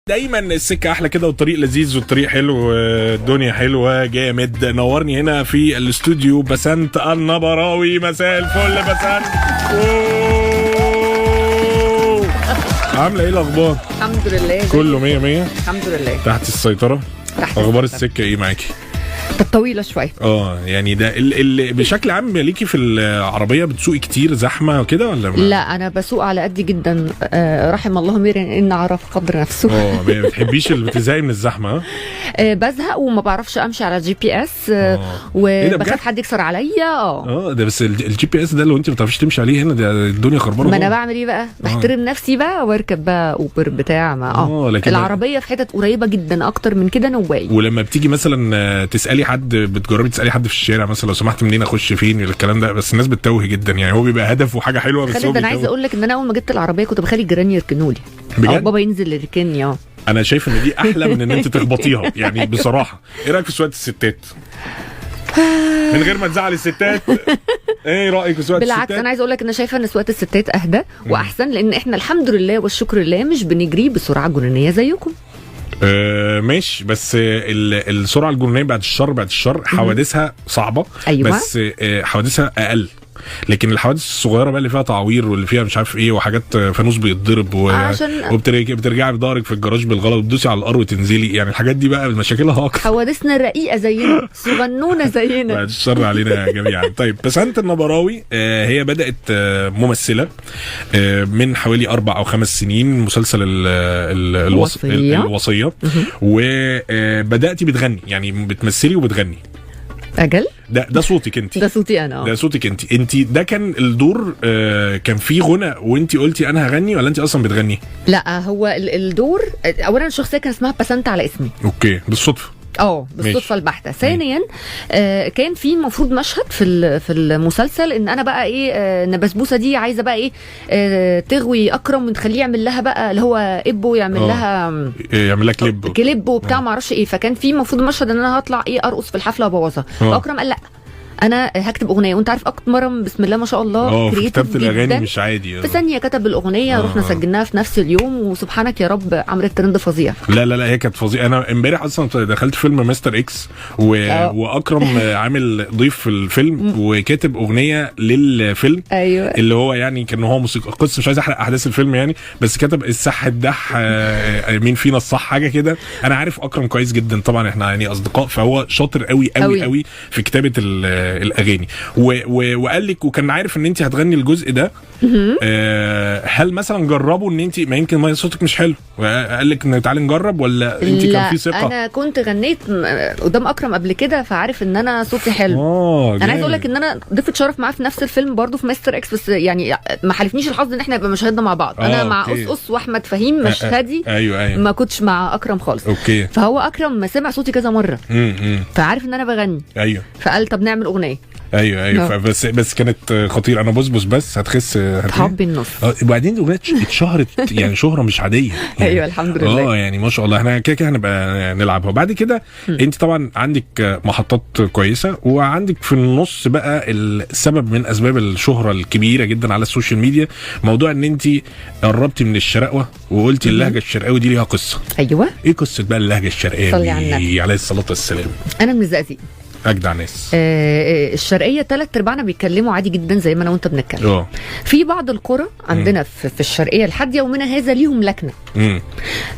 دايما السكه احلى كده والطريق لذيذ والطريق حلو والدنيا حلوه جامد. نورني هنا في الاستوديو بسنت النبراوي. مساء الفل بسنت. عامله ايه الاخبار؟ الحمد لله كله مية مية الحمد لله. تحت السيطره. تحت اخبار السيطرة. السكه ايه معاكي؟ كانت طويله شويه. يعني ده بشكل عام ليكي في العربيه بتسوقي كتير زحمه وكده ولا ما؟ لا انا بسوق على قدي جدا. رحم الله مرن ان عرف قدر نفسه. ما بتحبيش اللي بتزهقي من الزحمه؟ بزهق وما بعرفش امشي على جي بي اس. إيه ده وبخاف حد يكسر عليا. ده بس الجي بي اس ده لو انت ما بتعرفيش تمشي عليه هنا ده الدنيا خربانه. ما انا بعمل ايه بقى؟ بحترم نفسي بقى واركب بقى اوبر بتاع ما لكن العربيه في حتت قريبه جدا اكتر من كده نواي. ولما بتيجي مثلا تسالي حد، بتجربي تسالي حد في الشارع مثلا لو سمحت منين اخش فين الكلام ده، بس الناس بتتوه جدا. يعني هو بيبقى هدف وحاجه حلوه بس هو خالد انا عايزه اقول لك ان انا اول ما جبت العربيه كنت بخلي الجيران يركنوا لي او بابا ينزل يركنني. انا شايف ان دي احلى من ان انت تخبطيها يعني بصراحه. ايه رايك في سواقه الستات من غير ما تزعل الستات؟ ايه رايك في سواقه الستات؟ بالعكس انا عايزه اقول لك ان شايفه ان سواقه الستات اهدى واحسن، لان احنا الحمد لله والشكر لله مش بنجري بسرعه جنونيه زيكم. ماشي، بس السرعه الجنونيه بعد الشر حوادثها صعبه. أيوة. بس حوادثها اقل. لكن الحوادث الصغيره بقى اللي فيها تعوير واللي فيها مش عارف ايه وحاجات فانوس بيتضرب وبترجعي بدارك في الجراج بالغلط وتدوسي على الارض وتنزلي، يعني الحاجات دي بقى مشاكلها اكتر. حوادثنا الرقيقه زينا صغنونه زينا. بعد الشر علينا جميعا. طيب بسنت النبراوي هي بدات ممثله من حوالي 4 أو 5 سنين. مسلسل الوصيه. وبداتي بتغني، يعني بتمثلي وبتغني. اجل ده صوتك انت؟ ده صوتي انا. ده صوتك انت ده كان الدور كان فيه غنى وانت قلتي انا هغني ولا انت اصلا بتغني؟ لا هو الدور اولا الشخصيه كان اسمها بسنت على اسمي. اوكي بالصدفه. بالصدفه البحته. ثانيا كان في المفروض مشهد في المسلسل ان انا بقى ايه ان بسبوسه دي عايزه بقى ايه تغوي اكرم ونخليه يعمل لها بقى اللي هو ابو يعمل لها كليب وبتاع ما اعرفش ايه. فكان في المفروض مشهد ان انا هطلع ايه ارقص في الحفله وابوظها. فاكرم قال لا انا هكتب اغنيه. وانت عارف اكرم بسم الله ما شاء الله كتابة الاغاني مش عادي. في ثانيه كتب الاغنيه. رحنا سجلناها في نفس اليوم وسبحانك يا رب عملت ترند فظيع. لا هي كانت فظيعه. انا امبارح اصلا دخلت فيلم مستر اكس واكرم عامل ضيف في الفيلم وكاتب اغنيه للفيلم. ايوه اللي هو يعني كان هو موسيقى قصه، مش عايز احرق احداث الفيلم يعني، بس كتب الصح الدح مين فينا الصح حاجه كده. انا عارف اكرم كويس جدا طبعا، احنا يعني اصدقاء، فهو شاطر قوي قوي قوي في كتابه الاغاني. وقال لك وكان عارف ان انت هتغني الجزء ده. هل مثلا جربوا ان انت ما يمكن ما صوتك مش حلو، قال لك ان تعالي نجرب، ولا انت كان في ثقه؟ انا كنت غنيت قدام اكرم قبل كده فعارف ان انا صوتي حلو. انا عايز اقول لك ان انا ضيفة شرف معاه في نفس الفيلم برضو في مستر اكس، بس يعني ما حالفنيش الحظ ان احنا نبقى مشاهدنا مع بعض. انا مع قصقص واحمد فهيم مشهدي. أيوة. ما كنتش مع اكرم خالص. اوكي. فهو اكرم سمع صوتي كذا مره. فعارف ان انا بغني. ايوه. فقال طب نعمل اغنيه. ايوه بس كانت خطيره. انا بس هتخس حبي النص. وبعدين الاغنيه اتشهرت يعني شهره مش عاديه يعني. ايوه الحمد لله. يعني ما شاء الله. احنا كده هنبقى نلعبها بعد كده. انت طبعا عندك محطات كويسه، وعندك في النص بقى السبب من اسباب الشهره الكبيره جدا على السوشيال ميديا، موضوع ان انت قربتي من الشرقوه وقلتي اللهجه الشرقاوي دي ليها قصه. ايوه. ايه قصه بقى اللهجه الشرقاوي عليه الصلاه والسلام؟ انا من الزقازيق. اجدع ناس. الشرقيه 3/4 بيتكلموا عادي جدا زي ما انا وانت بنتكلم. في بعض القرى عندنا في الشرقيه لحد يومنا هذا ليهم لكنه.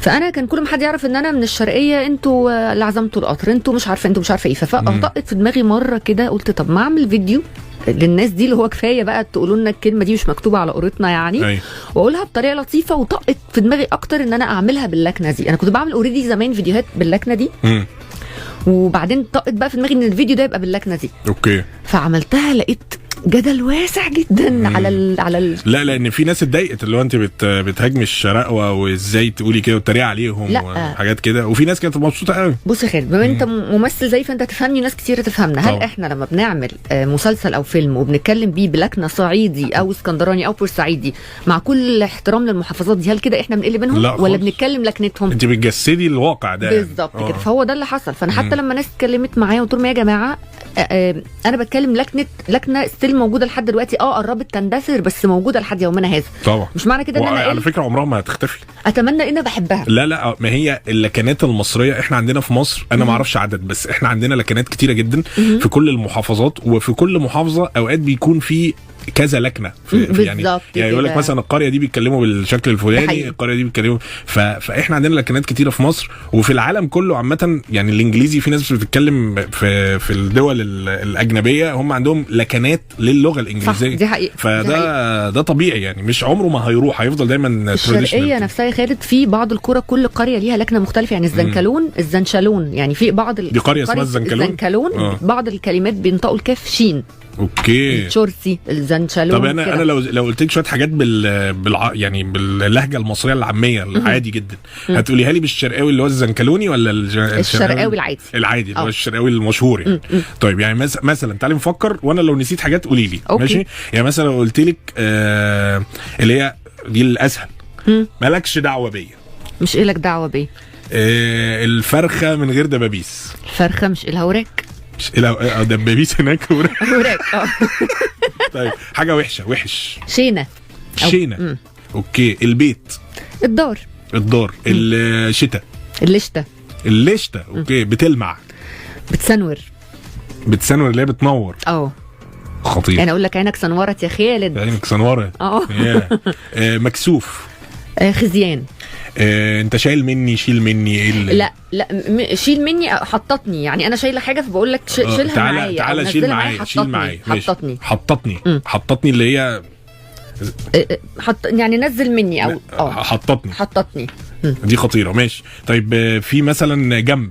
فانا كان كل ما حد يعرف ان انا من الشرقيه انتوا اللي عزمتوا القطر، انتوا مش عارفه ايه. فطقت في دماغي مره كده قلت طب ما اعمل فيديو للناس دي اللي هو كفايه بقى تقولوا لنا الكلمه دي مش مكتوبه على قورتنا يعني. واقولها بطريقه لطيفه. وطقت في دماغي اكتر ان انا اعملها باللكنه دي. انا كنت بعمل اوريدي زمان فيديوهات باللكنه دي. وبعدين طقت بقى في دماغي ان الفيديو ده يبقى باللكنه دي. اوكي. فعملتها لقيت جدل واسع جدا على لا لان في ناس اتضايقت اللي هو انت بتهاجمي الشرقوه وازاي تقولي كده وتريق عليهم وحاجات كده، وفي ناس كانت مبسوطه قوي. بص يا خالد، بما انت ممثل زي فانت تفهمني ناس كتير تفهمنا. هل احنا لما بنعمل مسلسل او فيلم وبنتكلم بيه بلكنه صعيدي او اسكندراني او بورسعيدي، مع كل احترام للمحافظات دي، هل كده احنا بنقل بينهم ولا بنتكلم لكنتهم؟ انت بتجسدي الواقع ده بالظبط كده. فهو ده اللي حصل. فانا حتى لما ناس اتكلمت معايا قلت لهم يا جماعه انا بتكلم لكنه ستيل موجوده لحد دلوقتي، قربت تندثر بس موجوده لحد يومنا هذا. طبعا مش معنى كده ان انا على فكره عمرها ما هتختفي. اتمنى ان انا بحبها. لا ما هي اللكنات المصريه احنا عندنا في مصر، انا ما اعرفش عدد، بس احنا عندنا لكنات كتيره جدا في كل المحافظات، وفي كل محافظه اوقات بيكون في كذا لكنه يعني يقول لك مثلا القريه دي بيتكلموا بالشكل الفلاني، القريه دي بيتكلموا فاحنا عندنا لكنات كتيره في مصر وفي العالم كله عامه. يعني الانجليزي في ناس بتتكلم في الدول الاجنبيه هم عندهم لكنات للغه الانجليزيه، دي حقيقة. ده طبيعي يعني، مش عمره ما هيروح، هيفضل دايما الشرقيه نفسها يا خالد في بعض القرى كل قريه ليها لكنه مختلفه. يعني الزنكلون الزنشلون، يعني في بعض دي قريه اسمها الزنكلون بعض الكلمات بينطقوا الكاف شين. اوكي. الشورسي الزنشالون. طب انا لو قلت لك شويه حاجات يعني باللهجه المصريه العاميه العادي جدا، هتقوليها لي بالشرقاوي اللي هو الزنكلوني ولا الشرقاوي العادي اللي هو الشرقاوي المشهور يعني؟ طيب يعني مثلا تعالي نفكر، وانا لو نسيت حاجات قولي لي ماشي. يعني مثلا لو قلت لك اللي هي دي الاسهل، مالكش دعوه بيا. مش لك دعوه بيا. الفرخه من غير دبابيس. الفرخه مش الهوراك. مش دبابيس هناك وراك. طيب حاجه وحش. شينه. اوكي. البيت. الدار. الشتاء. اللشتة. اوكي. بتلمع. بتسنور اللي هي بتنور. خطير. انا اقول لك عينك سنورت يا خالد. عينك سنورت. مكسوف. خزيان. انت شايل مني، شيل مني. لا شيل مني، حطتني. يعني انا شايله حاجه فبقول لك شيلها معايا. تعالى شيل معايا. حطتني اللي هي يعني نزل مني او حطتني. دي خطيره. ماشي. طيب في مثلا جنب.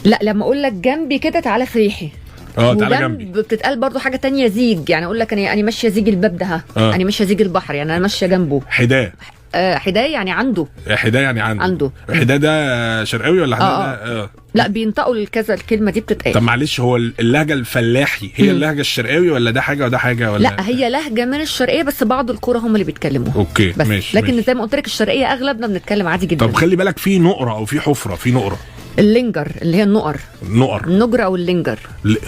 لا لما اقول لك جنبي كده تعالى في ريحي. تعالى جنبي. بتتقال برضو حاجه تانية زيج. يعني اقول لك انا ماشيه زيج الباب ده. انا ماشيه زيج البحر، يعني انا ماشيه جنبه. حدايه يعني عنده. حدايه ده شرقاوي ولا حدايه؟ لا بينطقوا كذا الكلمه دي بتتقال. طب معلش، هو اللهجه الفلاحي هي اللهجه الشرقاوي ولا ده حاجه وده حاجه ولا؟ لا هي لهجه من الشرقيه، بس بعض القرى هم اللي بيتكلموها. اوكي بس ماشي. لكن زي ما قلت لك الشرقيه اغلبنا بنتكلم عادي جدا. طب خلي بالك في نقره او في حفره. في نقره. اللينجر اللي هي النقر. النجرة او اللينجر.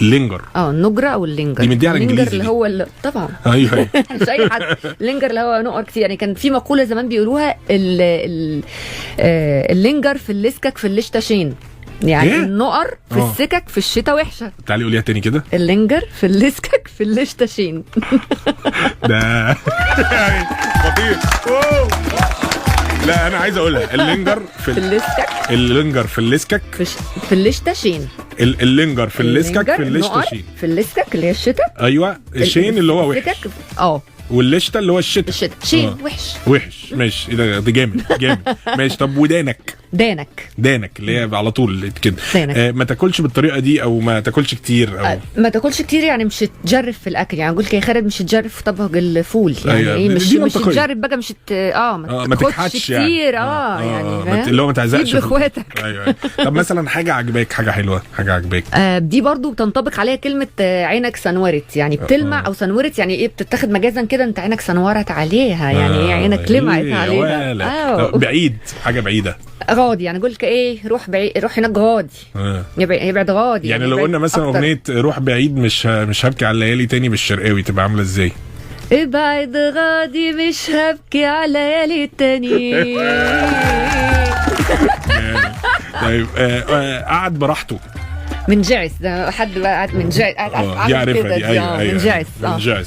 النجرة او اللينجر. دي مديها على الانجليزي. اللي هو طبعا. ايوه مش اي حد. اللينجر اللي هو نقر كتير. يعني كان في مقولة زمان بيقولوها اللينجر في اللسكك في اللشتاشين. يعني النقر في السكك في الشتاء وحشه. تعالي قوليها تاني كده. اللينجر في اللسكك في اللشتاشين. ده خطير. لا انا عايز اقولها. اللينجر في اللسكك في اللشتاشين. اللينجر في اللسكك في اللشتاشين. في اللسكك اللي هي الشتاء. ايوه الشين اللي هو وحش. والليشتا اللي هو الشتاء. شين وحش. ماشي. ده جامد. ماشي. طب ودانك اللي هي على طول كده. ما تاكلش بالطريقه دي او ما تاكلش كتير او ما تاكلش كتير. يعني مش تجرف في الاكل. يعني اقول لك يا خالد مش تجرف في طبق الفول. يعني ايه مش تجرف بقى. مش ما تكحتش كتير. يعني اللي هو ما تعزقش باخواتك. ايوه. طب مثلا حاجه عجباك، حاجه حلوه، حاجه عجباك. دي برضو بتنطبق عليها كلمه عينك سنورت. يعني بتلمع او سنورت. يعني ايه بتتاخد مجازا كده. انت عينك سنورت عليها. يعني ايه عينك لمعت عليها. بعيد. حاجه بعيده. غادي. يعني اقول لك ايه روح بعيد. روح هناك غادي. يبعد غادي. يعني لو قلنا مثلا اغنيه روح بعيد مش هبكي على الليالي تاني بالشرقاوي تبقى عامله ازاي؟ ابعد غادي مش هبكي على ليالي تاني. طيب قعد براحته. منجعس. ده حد بقى قاعد منجعس. دي عارفها دي. ايوه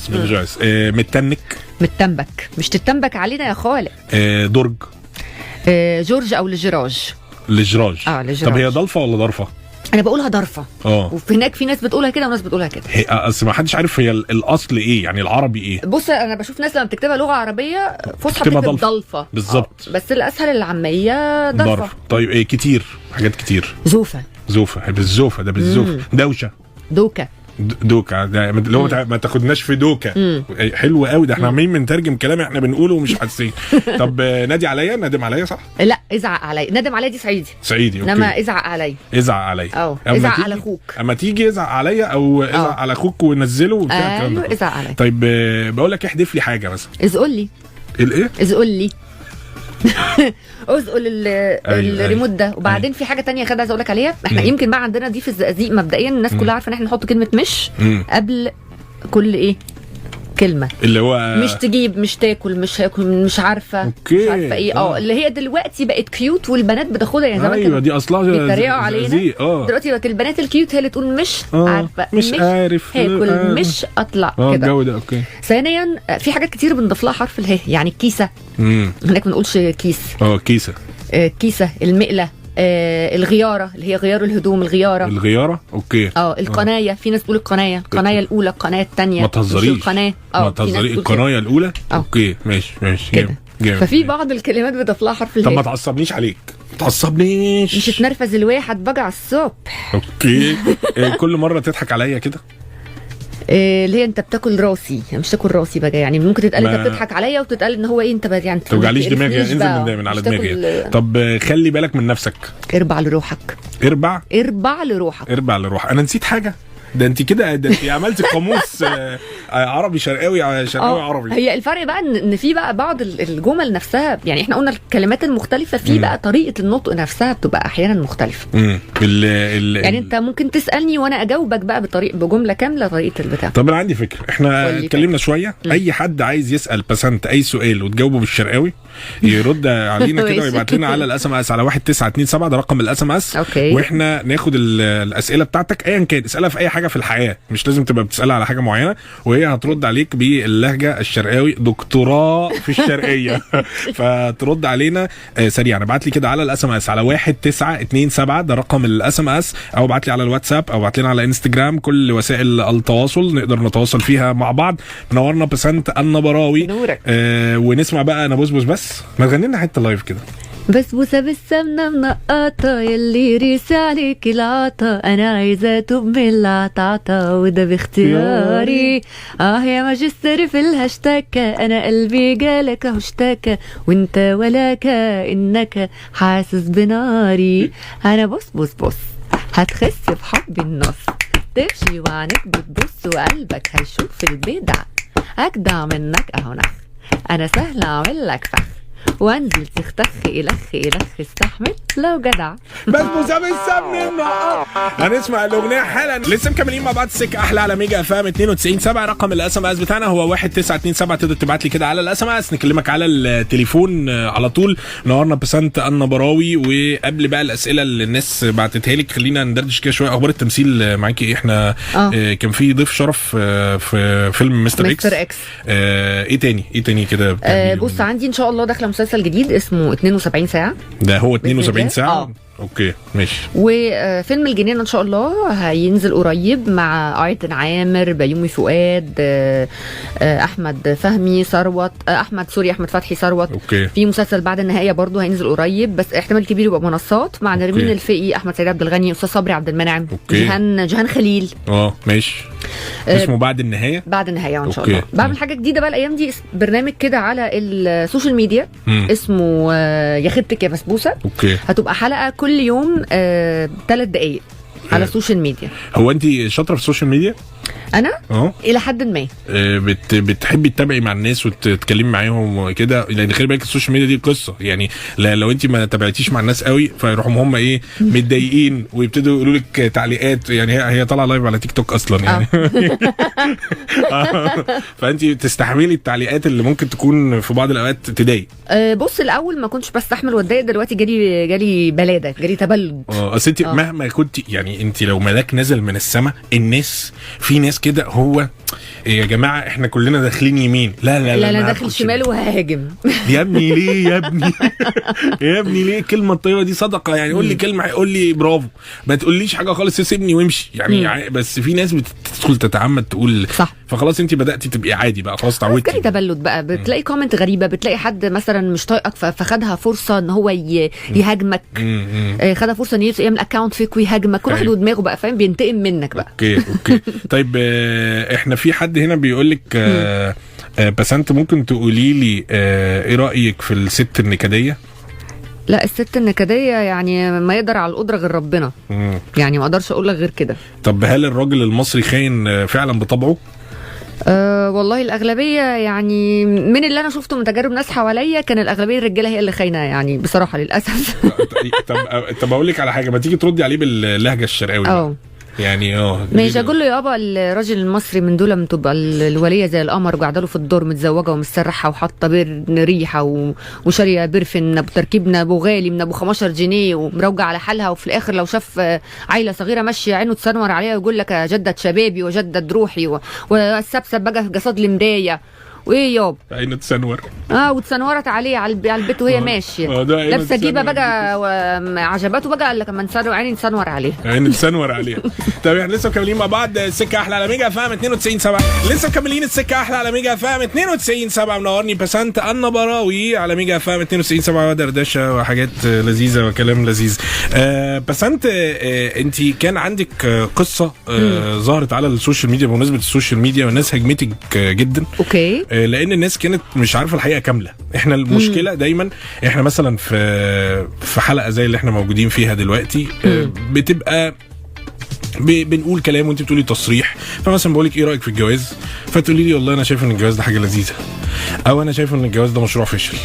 منجعس. متنبك. مش تتنبك علينا يا خالد. درج. جورج او الجراج. الجراج. طب هي ضلفه ولا ضرفه؟ انا بقولها ضرفه. وفي هناك في ناس بتقولها كده وناس بتقولها كده. اصل ما حدش عارف هي الاصل ايه. يعني العربي ايه. بص انا بشوف ناس لما بتكتبها لغه عربيه فصحى بتكتب ضلفه بالظبط. بس الاسهل العاميه ضرفه. طيب ايه كتير. حاجات كتير. زوفه. بالزوفه. ده بالزوفه. دوكا ده اللي هو ما تاخدناش في دوكا. حلو قوي ده. احنا عمالين بنترجم كلام احنا بنقوله ومش حاسين. طب نادم عليا صح؟ لا ازعق عليا. نادم عليا دي صعيدي. اوكي. انما ازعق عليا. ازعق على اخوك. اما تيجي ازعق عليا او ازعق على اخوك ونزله وبتاع الكلام ده. ازعق عليا. طيب بقول لك احذف لي حاجه مثلا. ازقل لي. الايه؟ ازقل لي. ازقل الريموت ده. وبعدين في حاجه تانية خد عايز اقول لك عليها، احنا يمكن بقى عندنا دي في الزقازيق مبدئيا الناس كلها عارفه ان احنا نحط كلمه مش قبل كل ايه كلمه، اللي هو مش تجيب، مش تاكل، مش هاكل، مش عارفه أوكي. مش عارفه ايه اللي هي دلوقتي بقت كيوت والبنات بتاخدها. يعني زمان ايوه دي اصلها بيتريقوا علينا. دلوقتي بقت البنات الكيوت هي اللي تقول مش عارفه، مش عارف هاكل، مش اطلع كده الجو ده. اوكي. ثانيا في حاجات كتير بنضيف لها حرف اله، يعني الكيسه هناك ما بنقولش كيس. كيسه. كيسه، المقله، الغياره اللي هي غيار الهدوم، الغياره اوكي. القنايه، في ناس بتقول القنايه الاولى، القنايه الثانيه، ما تهزريش القناه ما تهزريش القنايه الاولى. اوكي ماشي كده. ففي بعض الكلمات بتضاف لها حرف الهاء. طب ما تعصبنيش عليك، ما تعصبنيش، مش تنرفز الواحد بقى على الصبح. اوكي. كل مره تضحك عليا كده اللي هي انت بتاكل راسي، مش تاكل راسي بقى، يعني ممكن تتقال انت بتضحك عليا وتتقال ان هو ايه انت يعني ما توجعليش دماغي، انزل من على دماغي. طب خلي بالك من نفسك. اربع لروحك. اربع لروحك. انا نسيت حاجه. ده انت كده، ده انت عملت قاموس عربي شرقاوي عربي. هي الفرق بقى ان في بقى بعض الجمل نفسها، يعني احنا قلنا الكلمات المختلفه، في بقى طريقه النطق نفسها بتبقى احيانا مختلفه. يعني انت ممكن تسالني وانا اجاوبك بقى بجمله كامله طريقه البتاع. طب انا عندي فكره، احنا اتكلمنا شويه. اي حد عايز يسال بسنت اي سؤال وتجاوبه بالشرقاوي يرد علينا كده ويبعت لنا على الاس ام اس على 1927، ده رقم الاس ام اس. واحنا ناخد الاسئله بتاعتك ايا كان، اسالها في اي حاجه في الحياه، مش لازم تبقى بتسالها على حاجه معينه، وهي هترد عليك باللهجه الشرقاوي، دكتوراه في الشرقيه. فترد علينا سريعا. ابعت لي كده على الاس ام اس على 1927، ده رقم الاس ام اس، او ابعت لي على الواتساب، او ابعت لنا على انستجرام، كل وسائل التواصل نقدر نتواصل فيها مع بعض. منورنا بسنت النبراوي. ونسمع بقى انا بس ما تغني لنا حته لايف كده. بسبوسه بالسمنه منقطه يلي ريس عليك العطا، انا عايزه اتوب من العطعطه وده باختياري. يا ماجستير في الهاشتاكه، انا قلبي جالك اهو اشتاكى، وانت ولاك انك حاسس بناري. انا بص هتخس بحب النص، تمشي وعنك بتبص وقلبك هيشوف البدع، اجدع منك اهو نخ، انا سهل اعمل لك فخ، وانزل تختخ الخ استحمل لو جدع. بسبوسه بالسمن. هنسمع الاغنيه حالا. لسه مكملين مع بعض السكه احلى على ميجا اف ام 92.7. رقم الاس ام اس بتاعنا هو 1927. تقدر تبعت لي كده على الاس ام اس، نكلمك على التليفون على طول. نورنا بسنت النبراوي. وقبل بقى الاسئله اللي الناس بعتتها لك، خلينا ندردش كده شويه. اخبار التمثيل معاكي ايه؟ احنا كان في ضيف شرف في فيلم مستر اكس. ايه تاني كده؟ بص عندي ان شاء الله داخله مسلسل جديد اسمه 72 ساعه. ده هو 72 ساعه. اوكي ماشي. وفيلم الجنينه ان شاء الله هينزل قريب مع ايتن عامر، بيومي فؤاد، احمد فهمي، ثروت، احمد فتحي، ثروت. في مسلسل بعد النهايه برضو هينزل قريب، بس احتمال كبير يبقى منصات، مع نرمين الفقي، احمد سيد عبد الغني، استاذ صبري عبد المنعم، جيهان خليل. ماشي. اسمه بعد النهايه ان شاء الله. بعمل حاجه جديده بقى الايام دي، برنامج كده على السوشيال ميديا اسمه يا خدتك يا بسبوسه. هتبقى حلقه كل يوم 3 دقايق على السوشيال ميديا. هو انت شاطره في السوشيال ميديا؟ انا الى حد ما بتحبي تتابعي مع الناس وتتكلمي معاهم وكده، لان خلي بالك السوشيال ميديا دي قصه، يعني لو انت ما تابعتيش مع الناس قوي فيروحوا هم ايه متضايقين ويبتدوا يقولوا لك تعليقات. يعني هي طالعه لايف على تيك توك اصلا يعني. فانت تستحملي التعليقات اللي ممكن تكون في بعض الاوقات تضايق؟ بص الاول ما كنتش بستحمل واتضايق، دلوقتي جالي بلاده، جالي تبلد. اصل انت مهما كنت، يعني انت لو ملاك نزل من السماء، الناس في ناس كده، هو يا جماعه احنا كلنا داخلين يمين، لا داخل شمال وهاجم. يا ابني ليه يا ابني؟ يا ابني ليه؟ الكلمه الطيبه دي صدقه، يعني قول لي كلمه، قول لي برافو، ما تقوليش حاجه خالص، سيبني وامشي يعني. بس في ناس بتدخل تتعمد تقول صح، فخلاص انت بداتي تبقي عادي بقى، خلاص اتعودتي. جالي تبلد بقى، بتلاقي كومنت غريبه، بتلاقي حد مثلا مش طايقك فخدها فرصه ان هو يهاجمك، خدها فرصه ان يعمل اكونت فيك ويهاجمك، كل واحد ودماغه بقى، فاهم، بينتقم منك بقى. اوكي طيب احنا في حد هنا بيقول لك بسنت ممكن تقولي لي ايه رايك في الست النكديه؟ لا الست النكديه يعني ما يقدر على القدره غير ربنا. يعني ما اقدرش اقول لك غير كده. طب هل الراجل المصري خاين فعلا بطبعه؟ والله الاغلبيه يعني من اللي انا شفته من تجارب ناس حواليا كان الاغلبيه الرجاله هي اللي خاينه يعني بصراحه للاسف. طب اقول لك على حاجه، ما تيجي تردي عليه باللهجه الشرقاوي يعني ماشي. اقول له يابا الراجل المصري من دول لما تبقى الوليه زي القمر وقاعده له في الدور متزوجه ومسترحه وحاطه بير ريحه وشاريه بيرفن ابو تركيبنا ابو غالي من ابو 15 جنيه ومروجه على حالها، وفي الاخر لو شاف عيله صغيره ماشيه عينه تسنور عليها ويقول لك جدد شبابي وجدد روحي والسبسب بقى في جسد المرايه وايه يابا عينه تسنور وتسنورت عليه على البيت وهي ماشيه لابسه جيبه بقى وعجباته بقى قال لك اما نسنور عيني نسنور عليها عيني تسنور عليها. طب احنا لسه مكملين مع بعض السكه احلى على ميجا فاهم 92.7، لسه مكملين السكه احلى على ميجا فاهم 92.7. منورني بسنت النبراوي على ميجا فاهم 92.7 ودردشه وحاجات لذيذه وكلام لذيذ. بسنت انت كان عندك قصه ظهرت على السوشيال ميديا بمناسبه السوشيال ميديا والناس هجمتك جدا. اوكي. لان الناس كانت مش عارفه الحقيقه كامله. احنا المشكله دايما احنا مثلا في حلقه زي اللي احنا موجودين فيها دلوقتي بتبقى بنقول كلام وانت بتقولي تصريح، فمثلا بقول لك ايه رايك في الجواز، فتقولي لي والله انا شايف ان الجواز ده حاجه لذيذه، او انا شايف ان الجواز ده مشروع فاشل.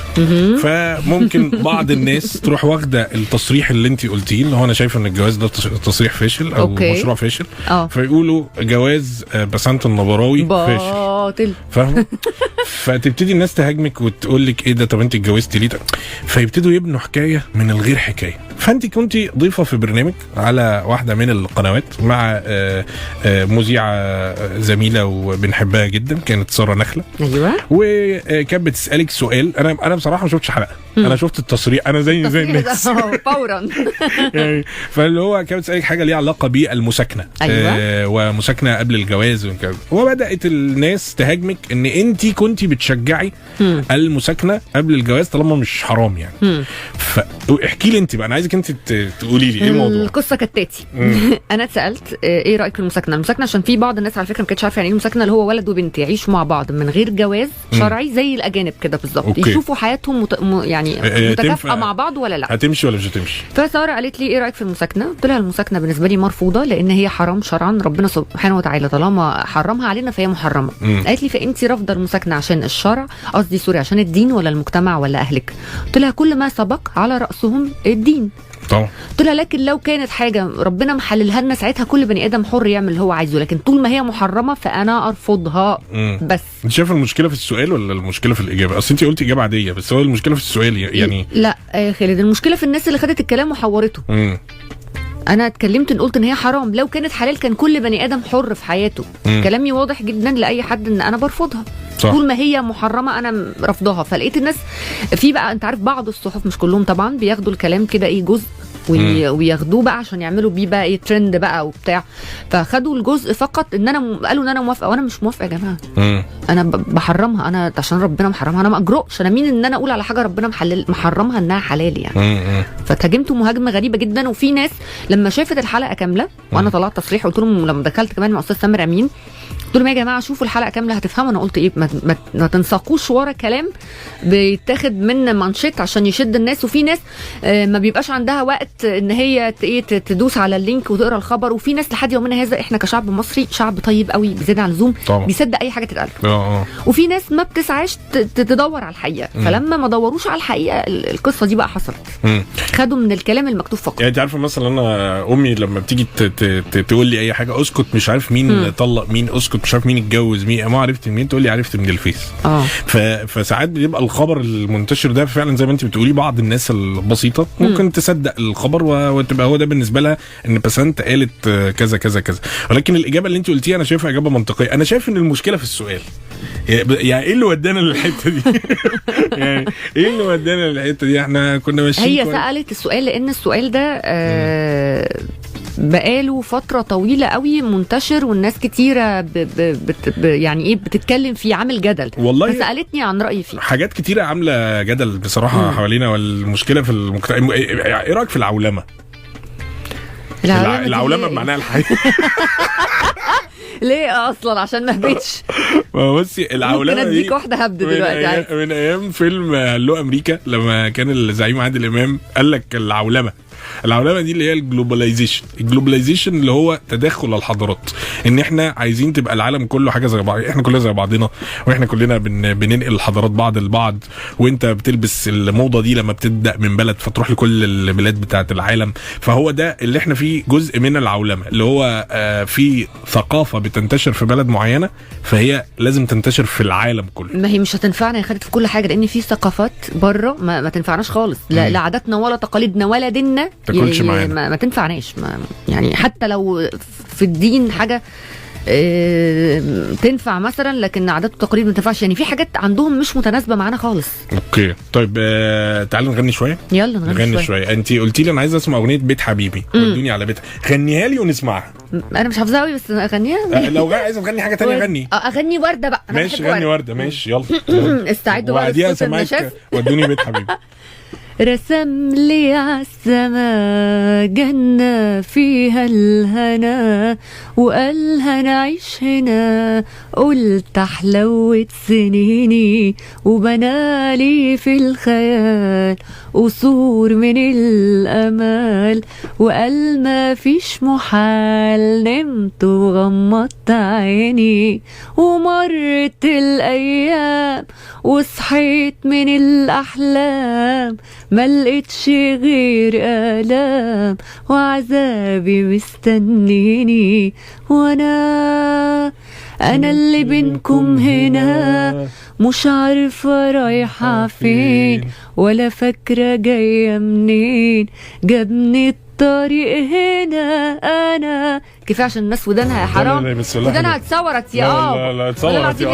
فممكن بعض الناس تروح واخده التصريح اللي انت قلتيه اللي هو انا شايف ان الجواز ده تصريح فاشل او مشروع فاشل، فيقولوا جواز بسنت النبراوي فاشل، فاهمه؟ فتبتدي الناس تهاجمك وتقول لك ايه ده، طب انت اتجوزتي ليه؟ فيبتدوا يبنوا حكايه من الغير حكايه. فانت كنتي ضيفه في برنامج على واحده من القنوات مع مذيعه زميله وبنحبها جدا كانت ساره نخله. ايوه. وكانت بتسالك سؤال، انا بصراحه ما شفتش حلقه، انا شفت التصريح، انا زي الناس فورا. يعني فاللي هو كانت بتسالك حاجه ليها علاقه بالمساكنه. أيوة. ومساكنه قبل الجواز وكده، وبدات الناس تهاجمك ان انت كنتي بتشجعي المساكنه قبل الجواز طالما مش حرام يعني. فاحكي لي انت بقى، انا عايزك انت تقولي لي ايه الموضوع. القصه كالتاتي. انا اتسالت ايه رايك في المساكنه عشان في بعض الناس على فكره ما كانتش عارفه يعني ايه المساكنه، اللي هو ولد وبنت يعيشوا مع بعض من غير جواز شرعي زي الاجانب كده بالظبط، يشوفوا حياتهم يعني متكافئه مع بعض ولا لا، هتمشي ولا مش هتمشي. فساره قالت لي ايه رايك في المساكنه؟ قلت لها المساكنه بالنسبه لي مرفوضه لان هي حرام شرعا، ربنا سبحانه وتعالى طالما حرمها علينا فهي محرمه. قالت لي فانت رافضه المساكنه عشان الشرع، قصدي سوري عشان الدين ولا المجتمع ولا اهلك؟ قلت لها كل ما سبق على راسهم الدين طبعا. قلت لها لكن لو كانت حاجه ربنا محللها لنا ساعتها كل بني ادم حر يعمل اللي هو عايزه، لكن طول ما هي محرمه فانا ارفضها. بس انت شايف المشكله في السؤال ولا المشكله في الاجابه؟ اصل انت قلتي اجابه عاديه بس هو المشكله في السؤال يعني. لا يا خالد، المشكله في الناس اللي خدت الكلام وحورته. انا اتكلمت ان قلت ان هي حرام، لو كانت حلال كان كل بني ادم حر في حياته. كلامي واضح جدا لاي حد ان انا برفضها صح. طول ما هي محرمه انا رفضها. فلقيت الناس في بقى انت عارف بعض الصحف مش كلهم طبعا بياخدوا الكلام كده ايه جزء وياخدوه بقى عشان يعملوا بيه بقى ايه ترند بقى وبتاع، فخدوا الجزء فقط ان انا قالوا ان انا موافقه وانا مش موافقه يا جماعه. انا بحرمها انا عشان ربنا محرمها، انا ما اجرؤش، انا مين ان انا اقول على حاجه ربنا محرمها انها حلال يعني. فتهاجمت مهاجمه غريبه جدا. وفي ناس لما شافت الحلقه كامله وانا طلعت تصريح قلت لهم لما دخلت كمان مع استاذ سامر امين قلت لهم يا جماعه شوفوا الحلقه كامله هتفهموا انا قلت ايه، ما تنساقوش ورا كلام بيتاخد من مانشيت عشان يشد الناس. وفي ناس ما بيبقاش عندها وقت ان هي تدوس على اللينك وتقرا الخبر، وفي ناس لحد يومنا هذا احنا كشعب مصري شعب طيب قوي بزياده عن اللزوم بيصدق اي حاجه تتقال. وفي ناس ما بتسعاش تدور على الحقيقه. فلما ما دوروش على الحقيقه القصه دي بقى حصلت. خدوا من الكلام المكتوب فقط. يعني انت عارفه مثلا انا امي لما بتيجي تقول لي اي حاجه اسكت مش عارف مين طلق مين، اسكت مش عارف مين اتجوز مين، ما عرفت منين، تقول لي عرفت من الفيس. فساعات بيبقى الخبر المنتشر ده فعلا زي ما انت بتقولي بعض الناس البسيطه ممكن تصدق الخبر وتبقى هو ده بالنسبه لها ان بسنت قالت كذا كذا كذا. ولكن الاجابه اللي انت قلتيها انا شايفها اجابه منطقيه. انا شايف ان المشكله في السؤال، يعني ايه اللي ودانا للحته دي؟ يعني ايه اللي ودانا للحته دي؟ احنا كنا ماشيين. هي سالت السؤال لان السؤال ده بقاله فتره طويله قوي منتشر والناس كتيره يعني ايه بتتكلم فيه، عامل جدل والله. فسالتني عن رايي فيه. حاجات كتيره عامله جدل بصراحه حوالينا. والمشكله في المجتمع. ايه رايك في العولمه؟ العولمه بمعناها الحقيقي. ليه اصلا؟ عشان ما بيتش بصي العولمه ممكن دي اديك واحده هبد دلوقتي عادي. من ايام فيلم هلو امريكا لما كان الزعيم عادل امام قال لك العولمه دي اللي هي الجلوباليزيشن اللي هو تداخل الحضارات، ان احنا عايزين تبقى العالم كله حاجه زي بعض، احنا كلنا زي بعضنا، واحنا كلنا بننقل الحضارات بعض البعض، وانت بتلبس الموضه دي لما بتبدا من بلد فتروح لكل البلاد بتاعه العالم. فهو ده اللي احنا فيه جزء من العولمه، اللي هو في ثقافه بتنتشر في بلد معينه فهي لازم تنتشر في العالم كله. ما هي مش هتنفعنا يا خالد في كل حاجه، لان في ثقافات بره ما تنفعناش خالص، لا عاداتنا ولا تقاليدنا ولا ديننا تاكلش معانا، ما تنفعناش، يعني حتى لو في الدين حاجه تنفع مثلا، لكن عادات وتقاليد ما تنفعش، يعني في حاجات عندهم مش متناسبه معانا خالص. اوكي طيب تعالي نغني شويه. يلا نغني شويه. انت قلتي لي انا عايزه اسمع اغنيه بيت حبيبي، ودوني على بيتها، غنيها لي ونسمعها. انا مش حافظاها قوي بس اغنيها. لو عايزه تغني حاجه تانية غني. اغني ورده بقى، أنا ماشي غني ورده ماشي يلا. استعدوا بقى للصوت النشاز. ودوني بيت حبيبي. رسم لي عالسما جنة فيها الهنا، وقال هنعيش هنا، قلت حلوت سنيني، وبنالي في الخيال قصور من الأمال، وقال ما فيش محال، نمت وغمضت عيني، ومرت الأيام وصحيت من الأحلام، ما لقيتش غير آلام وعذابي مستنيني، وانا اللي بينكم هنا، مش عارفة رايحة فين، ولا فاكرة جاية منين، جابني الطريق هنا انا. كفايه عشان الناس ودانها يا حرام، ودانها اتصورت يا لا اتصورت يا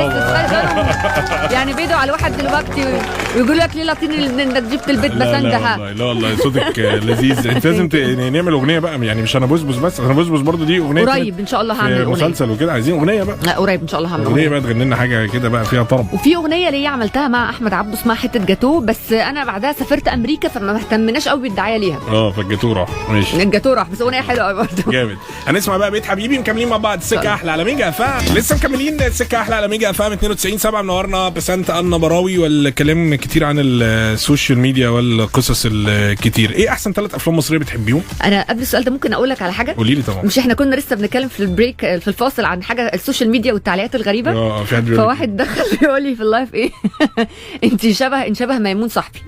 يعني بيدوا على واحد دلوقتي ويقول لك ليه لطيني انك جبت البيت بسندها. لا والله صوتك لذيذ. انت لازم نعمل اغنيه بقى، يعني مش هنبسبس بس، هنبسبس برضو دي اغنيه قريب ان شاء الله هعمل اغنيه مسلسل وكده، عايزين اغنيه بقى. لا قريب ان شاء الله هعمل اغنيه بقى تغني لنا حاجه كده بقى فيها طرب. وفي اغنيه ليا عملتها مع احمد عبده اسمها حته جاتوه، بس انا بعدها سافرت امريكا فما اهتمناش قوي بالدعايه ليها. فالجاتوه راح. ماشي الجاتوه راح، بس اغنيه حلوه قوي برضه. جامد. هنسمع بقى بيت حبيبي، مكملين مع بعض السكه احلى على ميجا فام. لسه مكملين السكه احلى على ميجا فام 92.7. منورنا بسنت أنا براوي، والكلام كتير عن السوشيال ميديا والقصص الكتير. ايه احسن 3 افلام مصريه بتحبيهم؟ انا قبل السؤال ده ممكن اقول لك على حاجه. قولي لي طبعا. مش احنا كنا لسه بنتكلم في البريك في الفاصل عن حاجه السوشيال ميديا والتعليقات الغريبه؟ في حد فواحد دخل بيقول لي في اللايف ايه انت شبه ميمون صاحبي.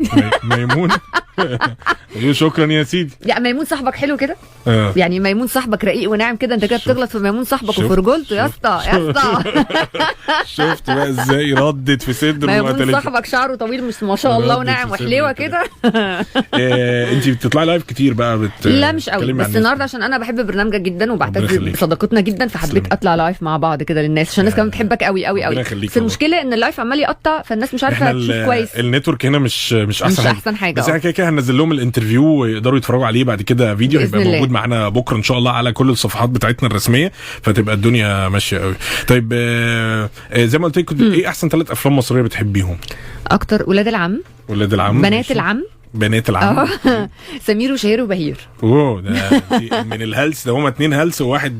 ميمون شكرا يا سيدي. يا ميمون صاحبك حلو كده. يعني ميمون صاحبك رقيق وناعم كده، انت كده بتغلط في ميمون صاحبك وفي رجولته يا اسطى يا اسطى. شفت بقى ازاي ردت في صدر ميمون صاحبك شعره طويل مش ما شاء الله وناعم وحليوه كده. انت بتطلعي لايف كتير بقى لا مش قوي، بس النهارده عشان انا بحب برنامجك جدا وبعتز بصداقتنا جدا، فحبيت اطلع لايف مع بعض كده للناس عشان الناس كمان بتحبك قوي قوي قوي. بس المشكله ان اللايف عمال يقطع فالناس مش عارفه تشوف كويس. النتورك هنا مش احسن حاجه. بس احنا كده هننزل لهم الانترفيو ويقدروا يتفرجوا عليه بعد كده فيديو، هيبقى موجود معانا بكره ان شاء الله على كل الصفحات بتاعتنا الرسميه، فتبقى الدنيا ماشيه قوي. طيب زي ما قلت لك ايه احسن 3 افلام مصريه بتحبيهم؟ اكتر ولاد العم، بنات العم سمير وشهير وبهير. ده من الهلس، ده هما 2 هلس وواحد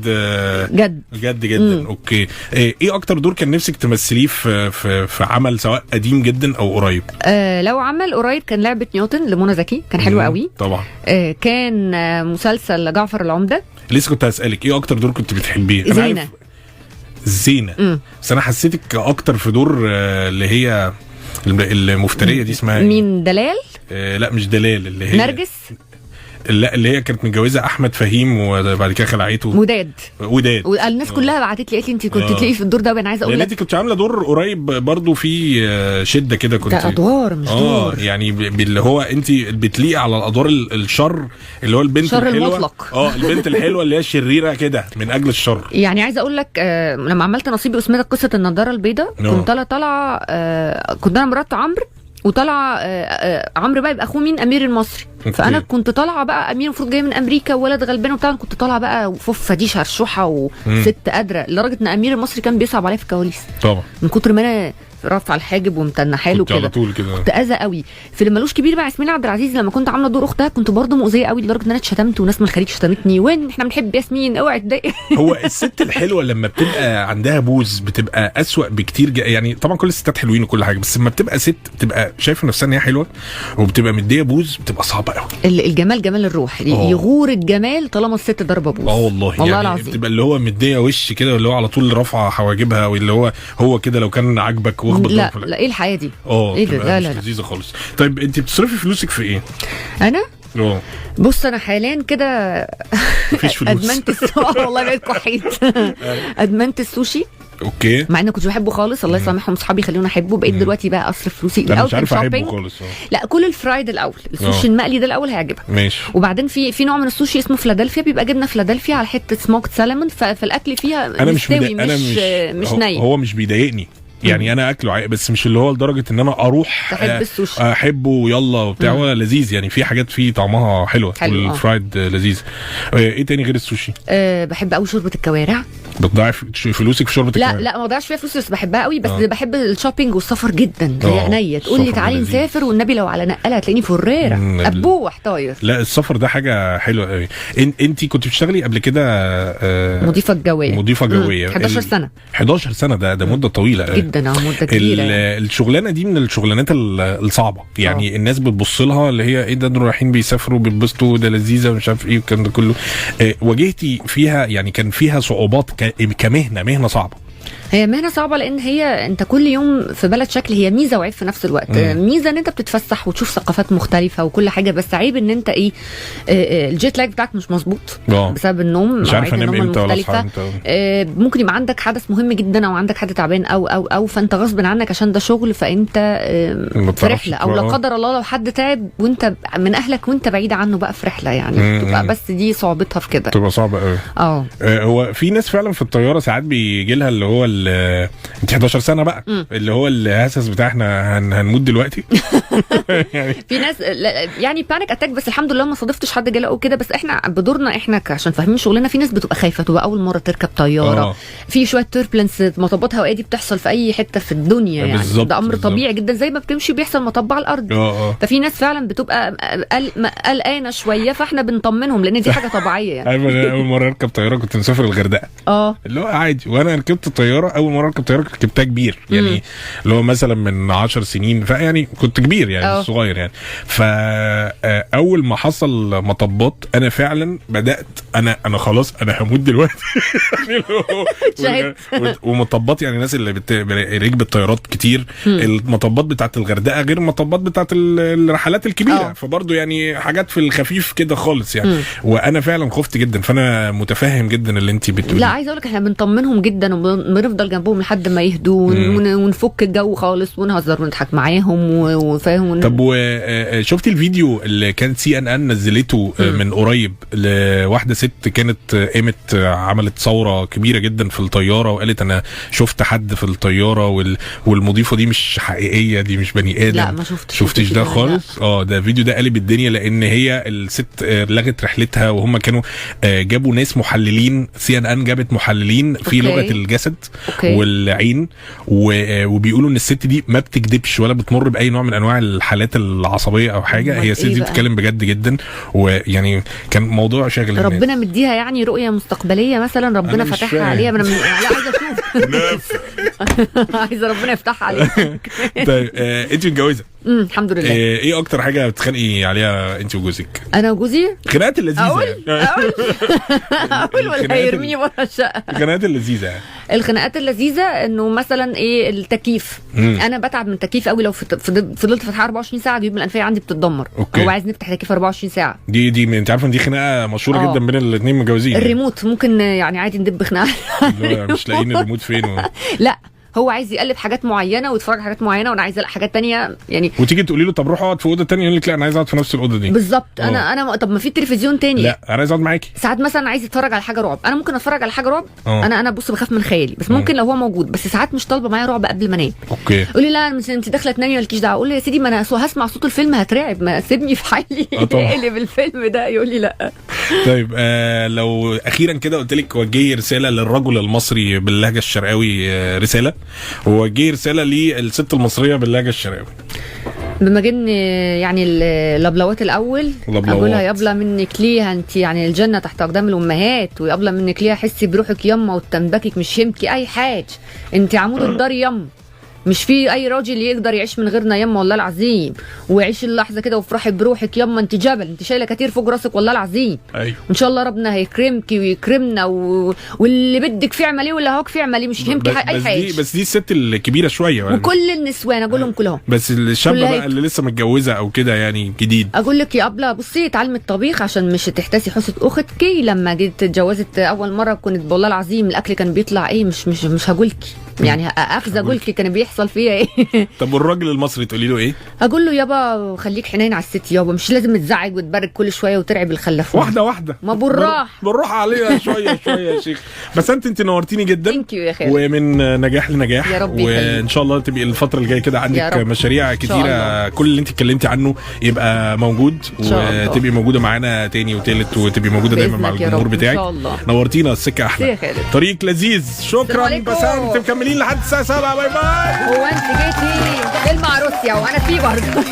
جد جدا. اوكي ايه اكتر دور كان نفسك تمثليه في عمل سواء قديم جدا او قريب؟ لو عمل قريب كان لعبة نيوتن لمنى زكي، كان حلو قوي طبعا. كان مسلسل جعفر العمدة. لسه كنت هسألك ايه اكتر دور كنت بتحبيه؟ زينة. بس انا حسيتك اكتر في دور اللي هي المفترية دي اسمها مين؟ دلال؟ لا مش دلال، اللي هي نرجس. لا اللي هي كانت متجوزه احمد فهيم وبعد كده خلعته. وداد. والناس كلها بعتت لي قالت لي انت كنت تلاقي في الدور ده، وانا عايزه اقول لك انت كنت عامله دور قريب برضو في شده كده، كنت ادوار مش دور يعني اللي هو انت بتليق على الادوار الشر، اللي هو البنت الحلوه المطلق. البنت الحلوه اللي هي الشريره كده من اجل الشر. يعني عايزه اقول لك لما عملت نصيبي واسمها قصه النضاره البيضاء، كنت طالعه كنت انا مرات عمرو، وطلع عمرو بقى يبقى اخوه مين؟ امير المصري. فانا كنت طالعه بقى امير المفروض جاي من امريكا وولد غلبان وبتاع، كنت طالعه بقى وفوفه دي شرشوحه وست قادره، لدرجه ان امير المصري كان بيصعب عليا في الكواليس طبعا من كتر ما انا رافعه الحاجب ومتنحه له كده، على طول كده كنت اذى قوي. في اللي ملوش كبير بقى ياسمين عبد العزيز لما كنت عامله دور اختها كنت برضه مؤذيه قوي لدرجه ان انا اتشتمت وناس من الخليج شتمتني، وين احنا بنحب ياسمين اوعي تضايق. هو الست الحلوه لما بتبقى عندها بوز بتبقى اسوأ بكتير يعني طبعا كل الستات حلوين وكل حاجه، بس لما بتبقى ست بتبقى شايفه نفسها ان هي حلوه وبتبقى مديه بوز بتبقى صعبه قوي. الجمال جمال الروح، يغور الجمال طالما الست ضربه بوز. والله يعني العظيم بتبقى اللي هو مديه وش كده اللي هو على طول رافعه حواجبها، واللي هو كده لو كان عاجبك واخبط لا لا ايه الحياه دي؟ ايه ده؟ لا لذيذه خالص. طيب انت بتصرفي فلوسك في ايه؟ انا بص انا حاليا كده مفيش فلوس. ادمنت والله بقيت كحيت. ادمنت السوشي. اوكي. مع اني كنت بحبه خالص، الله يسامحهم اصحابي خلوني احبه، بقيت دلوقتي بقى اصرف فلوسي الاول. مش عارف احبه خالص. لا كل الفرايد الاول، السوشي المقلي ده الاول هيعجبك. ماشي. وبعدين في نوع من السوشي اسمه فيلادلفيا، بيبقى جبنه فيلادلفيا على حته سموكت سالمون، فالاكل فيها أنا مستوي مش ني. هو مش بيضايقني يعني انا اكله بس مش اللي هو لدرجه ان انا اروح تحب السوشي احبه ويلا وبتاع. هو لذيذ يعني، في حاجات فيه طعمها حلوه والفرايد لذيذ. ايه تاني غير السوشي؟ بحب قوي شوربه الكوارع. بتضيع فلوسك في شوربه الكوارع؟ لا ما بضيعش فيها فلوس، بس بحبها قوي. بس بحب الشوبينج والسفر جدا. يا عينيا تقول لي تعالي نسافر والنبي لو على نقله هتلاقيني فريره ابوح طاير. لا السفر ده حاجه حلوه قوي. انت كنت بتشتغلي قبل كده مضيفه جويه 11 سنه. 11 سنه ده مده طويله جدا. مده كبيره. الشغلانه دي من الشغلانات الصعبه يعني. الناس بتبص لها اللي هي ايه ده، دول رايحين بيسافروا بيتبسطوا ده لذيذه ومش عارف ايه والكلام ده كله. واجهتي فيها يعني كان فيها صعوبات مهنه صعبه؟ هي مهنه صعبه لان هي انت كل يوم في بلد شكل، هي ميزه وعيب في نفس الوقت. ميزه ان انت بتتفسح وتشوف ثقافات مختلفه وكل حاجه، بس عيب ان انت الجيت لاج بتاعك مش مظبوط بسبب النوم، مش عارف انام امتى ولا اصحى امتى. ممكن يبقى عندك حدث مهم جدا او عندك حد تعبان او فانت غصب عنك عشان ده شغل، فانت في رحله او لا قدر الله لو حد تعب وانت من اهلك وانت بعيد عنه بقى في رحله يعني تبقى بس دي صعوبتها في كده، تبقى صعبه قوي. هو في ناس فعلا في الطياره ساعات بيجي لها اللي هو انت 11 سنه بقى اللي هو الهسس بتاع احنا هنموت دلوقتي. يعني في ناس يعني بانيك اتاك، بس الحمد لله ما صادفتش حد جاله كده. بس احنا بدورنا احنا عشان فاهمين شغلنا، في ناس بتبقى خايفه تبقى اول مره تركب طياره. في شويه توربلنس مطبات هوائيه دي بتحصل في اي حته في الدنيا يعني ده امر طبيعي جدا زي ما بتمشي بيحصل مطب على الارض. ففي ناس فعلا بتبقى قلقانه شويه، فاحنا بنطمنهم لان دي حاجه طبيعيه يعني. اول مره اركب طياره كنت مسافر الغردقه اللي هو عادي، وانا ركبت الطياره اول مره اركب طياره ركبتها كبير يعني اللي هو مثلا من 10 سنين، فيعني كنت كبير يعني صغير يعني. فاول ما حصل مطبات انا فعلا بدات انا خلاص انا هموت دلوقتي. ومطبات يعني الناس اللي ركبت الطيارات كتير، المطبات بتاعت الغردقه غير المطبات بتاعت الرحلات الكبيره، فبرضه يعني حاجات في الخفيف كده خالص يعني. وانا فعلا خفت جدا، فانا متفهم جدا اللي انت بتقولي. لا عايزه اقول لك احنا بنطمنهم جدا وبنفضل جنبهم لحد ما يهدوا ونفك الجو خالص ونهزر ونضحك معاهم وفاهم. طب شفتي الفيديو اللي كان CNN نزلته من قريب لواحده ست كانت قامت عملت ثوره كبيره جدا في الطياره وقالت انا شفت حد في الطياره والمضيفه دي مش حقيقيه، دي مش بني ادم. لا ما شفتش ده خالص. ده الفيديو ده قلب الدنيا لان هي الست لغت رحلتها، وهم كانوا جابوا ناس محللين. CNN جابت محللين في لغه الجسد والعين وبيقولوا ان الست دي ما بتكذبش ولا بتمر باي نوع من انواع الحالات العصبيه او حاجه. هي الست دي بتتكلم بجد جدا، ويعني كان موضوع شاغل ربنا مديها يعني رؤيه مستقبليه مثلا، ربنا فتحها عليها. لا عايزه اشوف. عايزه ربنا يفتحها عليها. طيب انت متجوزه؟ الحمد لله. ايه اكتر حاجه بتخانقي عليها انت وجوزك؟ انا وجوزي خناقات اللذيذه. اقول ولا هيرميني بره الشقه. الخناقات اللذيذه. الخناقات اللذيذه انه مثلا ايه التكييف. انا بتعب من التكييف قوي، لو فضلت فاتحه 24 ساعه جيوب الانفيه عندي بتتدمر. هو عايز نفتح تكييف 24 ساعه. دي انت عارفه ان دي خناقه مشهوره جدا بين الاثنين متجوزين. الريموت ممكن يعني عادي ندب خناقه. مش لاقيين الريموت فين لا هو عايز يقلب حاجات معينه ويتفرج على حاجات معينه، وانا عايزه حاجات تانية يعني. وتيجي تقولي له طب روح اقعد في اوضه تانية، يقول لك لا انا عايز اقعد في نفس الاوضه دي. بالظبط. انا طب ما في تلفزيون تاني. لا انا عايز اقعد معاكي. ساعات مثلا عايز يتفرج على حاجه رعب، انا ممكن اتفرج على حاجه رعب. انا بص بخاف من خيالي، بس ممكن لو هو موجود. بس ساعات مش طالبه معايا رعب قبل ما انام. قول لي لا انت داخله تنامي مالكيش دعوه. اقول له يا سيدي ما انا هسمع صوت الفيلم هترعب، ما سيبني في حالي. اقلب الفيلم ده. يقول لي لا. طيب لو اخيرا كده قلت لك وجهي رساله للرجل المصري باللهجه الشرقاوي، رساله هو جه رساله للست المصريه باللهجه الشرقاوي. بما جن يعني اللبلوات الاول اقولها يابلا منك ليها انت يعني الجنه تحت اقدام الامهات، ويابلا منك ليها حسي بروحك يما وتنبكك مش يمكي اي حاجه، انت عمود الدار يما، مش في اي راجل يقدر يعيش من غيرنا يما والله العظيم، ويعيش اللحظه كده وافرحي بروحك يما، انت جبل، انت شايله كتير فوق راسك والله العظيم. ايوه ان شاء الله ربنا هيكرمك ويكرمنا واللي بدك فيه اعمليه واللي هواك فيه اعمليه، مش يهمك اي حاجه. بس دي الست الكبيره شويه وكل النسوان اقول لهم كلهم، بس الشابه بقى اللي لسه متجوزه او كده يعني جديد، اقول لك يا ابله بصي اتعلمي الطبيخ عشان مش تحتسي حسه اختك. لما جيت اتجوزت اول مره كنت والله العظيم الاكل كان بيطلع ايه مش هقولك يعني اخذ اقولك كان بيحصل فيها ايه. طب والراجل المصري تقولي له ايه؟ اقول له يابا خليك حنين على الست يابا، مش لازم تزعج وتبرد كل شويه وترعب الخلفون، واحده ما بالراحه عليها شويه يا شيخ. بس انت نورتيني جدا. ثانك يو يا خالد، ومن نجاح لنجاح يا رب، وان شاء الله تبقي الفتره الجايه كده عندك مشاريع كتيره، كل اللي انت اتكلمتي عنه يبقى موجود، وتبقي موجوده معانا تاني وتالت، وتبقي موجوده دايما مع الجمهور بتاعك. نورتينا. السكه احلى، طريق لذيذ. شكرا بسنت، مكملين لحد الساعه 7. باي باي. هو انت جيتي فيلم مع روسيا وانا فيه برضه.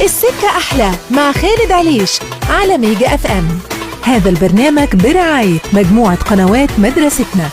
السكة أحلى مع خالد عليش على ميجا FM. هذا البرنامج برعاية مجموعة قنوات مدرستنا.